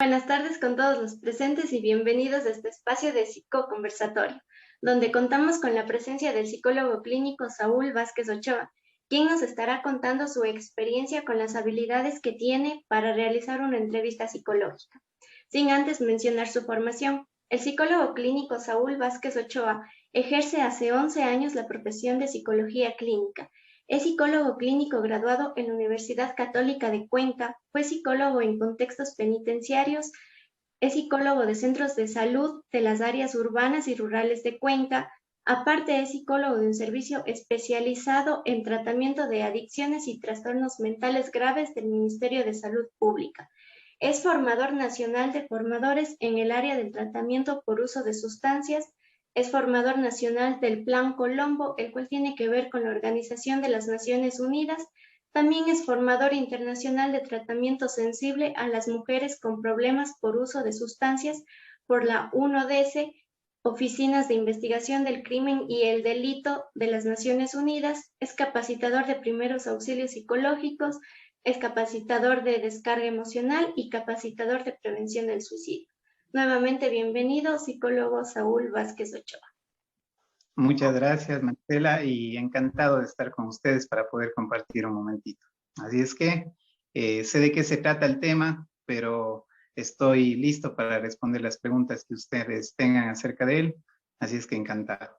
Buenas tardes con todos los presentes y bienvenidos a este espacio de psicoconversatorio, donde contamos con la presencia del psicólogo clínico Saúl Vázquez Ochoa, quien nos estará contando su experiencia con las habilidades que tiene para realizar una entrevista psicológica. Sin antes mencionar su formación, el psicólogo clínico Saúl Vázquez Ochoa ejerce hace 11 años la profesión de psicología clínica. Es psicólogo clínico graduado en la Universidad Católica de Cuenca, fue psicólogo en contextos penitenciarios, es psicólogo de centros de salud de las áreas urbanas y rurales de Cuenca. Aparte, es psicólogo de un servicio especializado en tratamiento de adicciones y trastornos mentales graves del Ministerio de Salud Pública. Es formador nacional de formadores en el área del tratamiento por uso de sustancias. Es formador nacional del Plan Colombo, el cual tiene que ver con la Organización de las Naciones Unidas. También es formador internacional de tratamiento sensible a las mujeres con problemas por uso de sustancias por la UNODC, Oficinas de Investigación del Crimen y el Delito de las Naciones Unidas. Es capacitador de primeros auxilios psicológicos, es capacitador de descarga emocional y capacitador de prevención del suicidio. Nuevamente, bienvenido, psicólogo Saúl Vázquez Ochoa. Muchas gracias, Marcela, y encantado de estar con ustedes para poder compartir un momentito. Así es que sé de qué se trata el tema, pero estoy listo para responder las preguntas que ustedes tengan acerca de él, así es que encantado.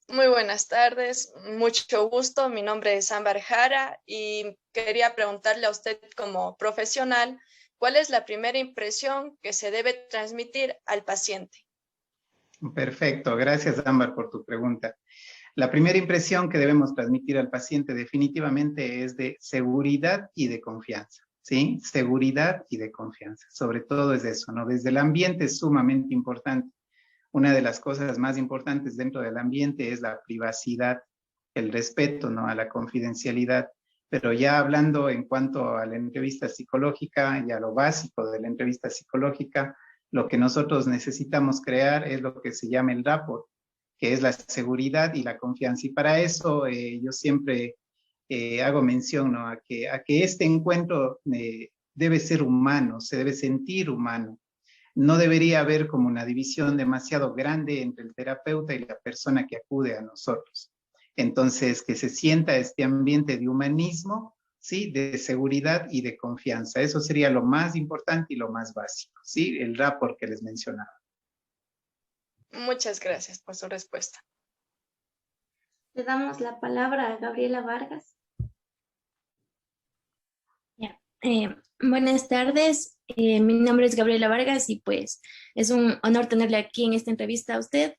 Muy buenas tardes, mucho gusto. Mi nombre es Ámbar Jara y quería preguntarle a usted como profesional, ¿cuál es la primera impresión que se debe transmitir al paciente? Perfecto, gracias Ámbar por tu pregunta. La primera impresión que debemos transmitir al paciente definitivamente es de seguridad y de confianza, ¿sí? Seguridad y de confianza, sobre todo es eso, ¿no? Desde el ambiente es sumamente importante. Una de las cosas más importantes dentro del ambiente es la privacidad, el respeto, ¿no? A la confidencialidad. Pero ya hablando en cuanto a la entrevista psicológica y a lo básico de la entrevista psicológica, lo que nosotros necesitamos crear es lo que se llama el rapport, que es la seguridad y la confianza. Y para eso yo siempre hago mención, ¿no? a que este encuentro debe ser humano, se debe sentir humano. No debería haber como una división demasiado grande entre el terapeuta y la persona que acude a nosotros. Entonces, que se sienta este ambiente de humanismo, ¿sí? De seguridad y de confianza. Eso sería lo más importante y lo más básico, ¿sí? El rapport que les mencionaba. Muchas gracias por su respuesta. Le damos la palabra a Gabriela Vargas. Buenas tardes, mi nombre es Gabriela Vargas y pues es un honor tenerle aquí en esta entrevista a usted.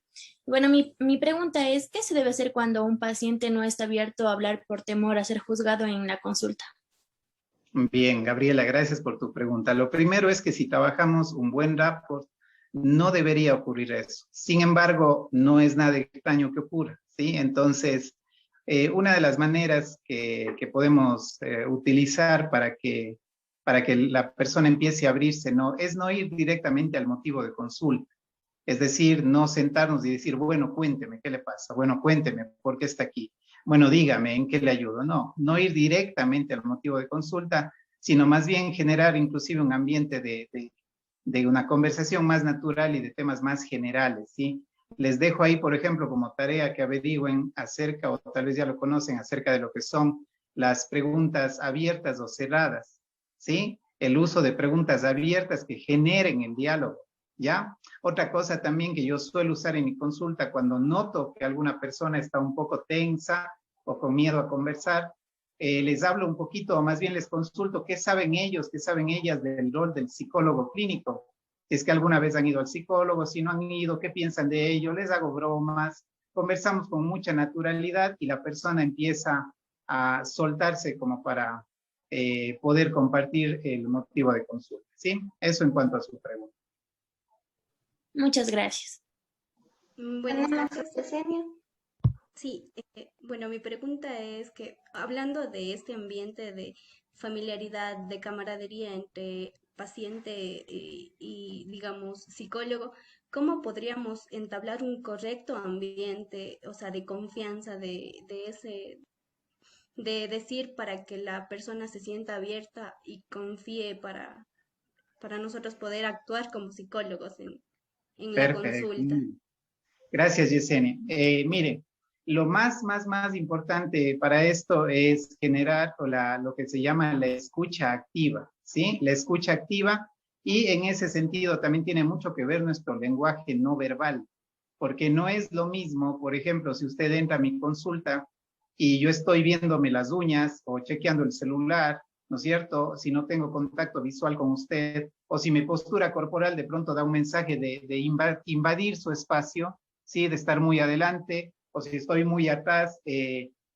Bueno, mi pregunta es, ¿qué se debe hacer cuando un paciente no está abierto a hablar por temor a ser juzgado en la consulta? Bien, Gabriela, gracias por tu pregunta. Lo primero es que si trabajamos un buen rapport, no debería ocurrir eso. Sin embargo, no es nada extraño que ocurra, ¿sí? Entonces, una de las maneras que podemos utilizar para que la persona empiece a abrirse, ¿no? Es no ir directamente al motivo de consulta. Es decir, no sentarnos y decir, bueno, cuénteme, ¿qué le pasa? Bueno, cuénteme, ¿por qué está aquí? Bueno, dígame, ¿en qué le ayudo? No, no ir directamente al motivo de consulta, sino más bien generar inclusive un ambiente de una conversación más natural y de temas más generales, ¿sí? Les dejo ahí, por ejemplo, como tarea que averigüen acerca, o tal vez ya lo conocen, acerca de lo que son las preguntas abiertas o cerradas, ¿sí? El uso de preguntas abiertas que generen el diálogo, ¿ya? Otra cosa también que yo suelo usar en mi consulta cuando noto que alguna persona está un poco tensa o con miedo a conversar, les hablo un poquito, o más bien les consulto qué saben ellos, qué saben ellas del rol del psicólogo clínico. Si es que alguna vez han ido al psicólogo, si no han ido, qué piensan de ello, les hago bromas, conversamos con mucha naturalidad y la persona empieza a soltarse como para poder compartir el motivo de consulta, ¿sí? Eso en cuanto a su pregunta. Muchas gracias. Buenas tardes, Yesenia. Sí, bueno, mi pregunta es que hablando de este ambiente de familiaridad, de camaradería entre paciente digamos, psicólogo, ¿cómo podríamos entablar un correcto ambiente, o sea, de confianza de decir para que la persona se sienta abierta y confíe para nosotros poder actuar como psicólogos en la Perfecto. consulta. Gracias, Yesenia. Mire, lo más importante para esto es generar lo que se llama la escucha activa, ¿sí? La escucha activa, y en ese sentido también tiene mucho que ver nuestro lenguaje no verbal, porque no es lo mismo, por ejemplo, si usted entra a mi consulta y yo estoy viéndome las uñas o chequeando el celular, ¿no es cierto? Si no tengo contacto visual con usted, o si mi postura corporal de pronto da un mensaje de invadir su espacio, ¿sí? De estar muy adelante, o si estoy muy atrás,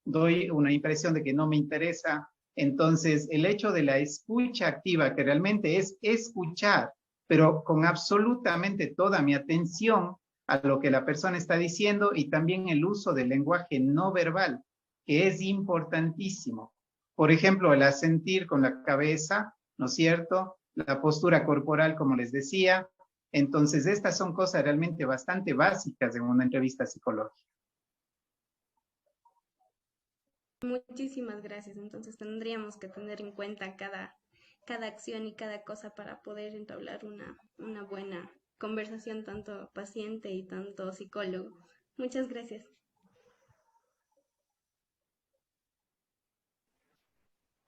doy una impresión de que no me interesa. Entonces, el hecho de la escucha activa, que realmente es escuchar, pero con absolutamente toda mi atención a lo que la persona está diciendo, y también el uso del lenguaje no verbal, que es importantísimo. Por ejemplo, el asentir con la cabeza, ¿no es cierto? La postura corporal, como les decía. Entonces, estas son cosas realmente bastante básicas en una entrevista psicológica. Muchísimas gracias. Entonces tendríamos que tener en cuenta cada acción y cada cosa para poder entablar una buena conversación, tanto paciente y tanto psicólogo. Muchas gracias.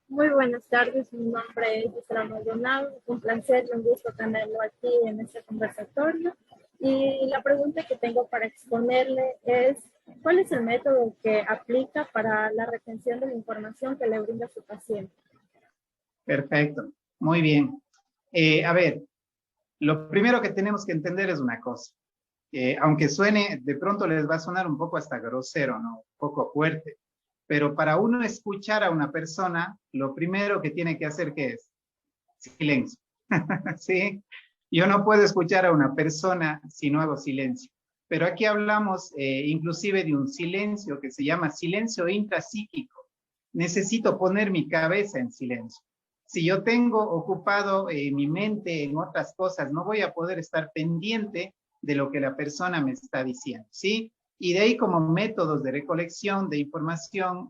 Muy buenas tardes, mi nombre es Gisela Maldonado, un placer y un gusto tenerlo aquí en este conversatorio. Y la pregunta que tengo para exponerle es, ¿cuál es el método que aplica para la retención de la información que le brinda su paciente? Perfecto, muy bien. A ver, lo primero que tenemos que entender es una cosa. Aunque suene, de pronto les va a sonar un poco hasta grosero, ¿no? Un poco fuerte. Pero para uno escuchar a una persona, lo primero que tiene que hacer, ¿qué es? Silencio. ¿Sí? Yo no puedo escuchar a una persona si no hago silencio. Pero aquí hablamos inclusive de un silencio que se llama silencio intrapsíquico. Necesito poner mi cabeza en silencio. Si yo tengo ocupado mi mente en otras cosas, no voy a poder estar pendiente de lo que la persona me está diciendo, ¿sí? Y de ahí, como métodos de recolección de información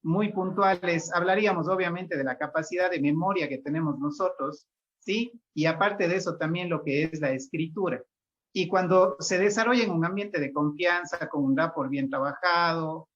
muy puntuales, hablaríamos obviamente de la capacidad de memoria que tenemos nosotros, ¿sí? Y aparte de eso también lo que es la escritura. Y cuando se desarrolla en un ambiente de confianza, con un rapport bien trabajado,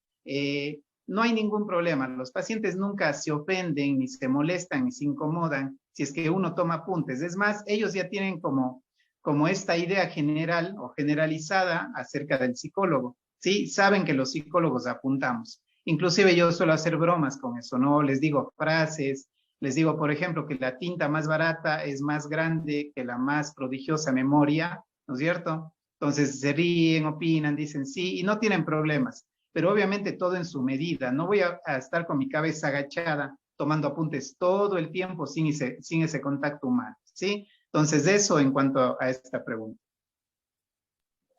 no hay ningún problema. Los pacientes nunca se ofenden, ni se molestan, ni se incomodan si es que uno toma apuntes. Es más, ellos ya tienen como esta idea general o generalizada acerca del psicólogo, ¿sí? Saben que los psicólogos apuntamos. Inclusive yo suelo hacer bromas con eso, ¿no? Les digo frases, les digo, por ejemplo, que la tinta más barata es más grande que la más prodigiosa memoria, ¿no es cierto? Entonces se ríen, opinan, dicen sí, y no tienen problemas, pero obviamente todo en su medida. No voy a estar con mi cabeza agachada tomando apuntes todo el tiempo sin ese contacto humano, ¿sí? Entonces, eso en cuanto a esta pregunta.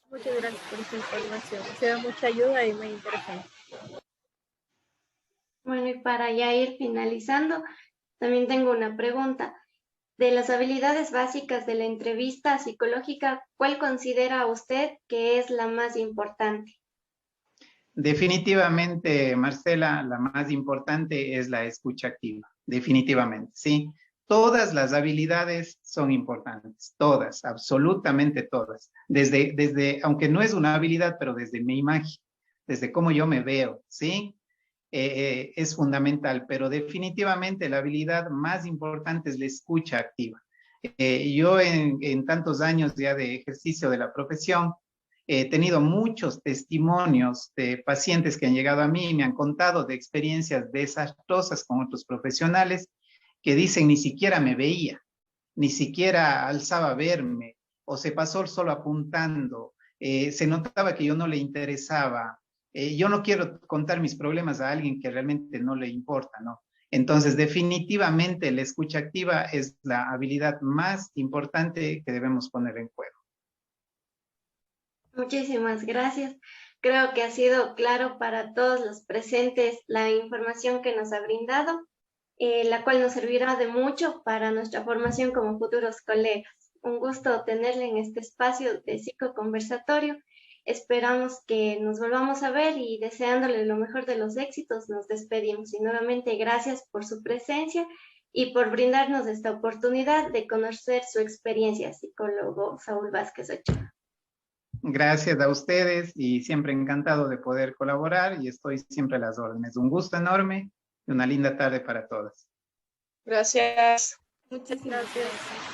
Muchas gracias por esta información. Ha sido mucha ayuda y muy interesante. Bueno, y para ya ir finalizando, también tengo una pregunta. De las habilidades básicas de la entrevista psicológica, ¿cuál considera usted que es la más importante? Definitivamente, Marcela, la más importante es la escucha activa. Definitivamente, ¿sí? Todas las habilidades son importantes, todas, absolutamente todas. Aunque no es una habilidad, pero desde mi imagen, desde cómo yo me veo, ¿sí? Es fundamental, pero definitivamente la habilidad más importante es la escucha activa. Yo en tantos años ya de ejercicio de la profesión, he tenido muchos testimonios de pacientes que han llegado a mí y me han contado de experiencias desastrosas con otros profesionales que dicen ni siquiera me veía, ni siquiera alzaba a verme, o se pasó solo apuntando, se notaba que yo no le interesaba. Yo no quiero contar mis problemas a alguien que realmente no le importa, ¿no? Entonces, definitivamente la escucha activa es la habilidad más importante que debemos poner en juego. Muchísimas gracias. Creo que ha sido claro para todos los presentes la información que nos ha brindado, la cual nos servirá de mucho para nuestra formación como futuros colegas. Un gusto tenerle en este espacio de psicoconversatorio Esperamos que nos volvamos a ver y deseándole lo mejor de los éxitos, nos despedimos. Y nuevamente gracias por su presencia y por brindarnos esta oportunidad de conocer su experiencia, psicólogo Saúl Vázquez Ochoa. Gracias a ustedes y siempre encantado de poder colaborar y estoy siempre a las órdenes. Un gusto enorme y una linda tarde para todas. Gracias. Muchísimas gracias.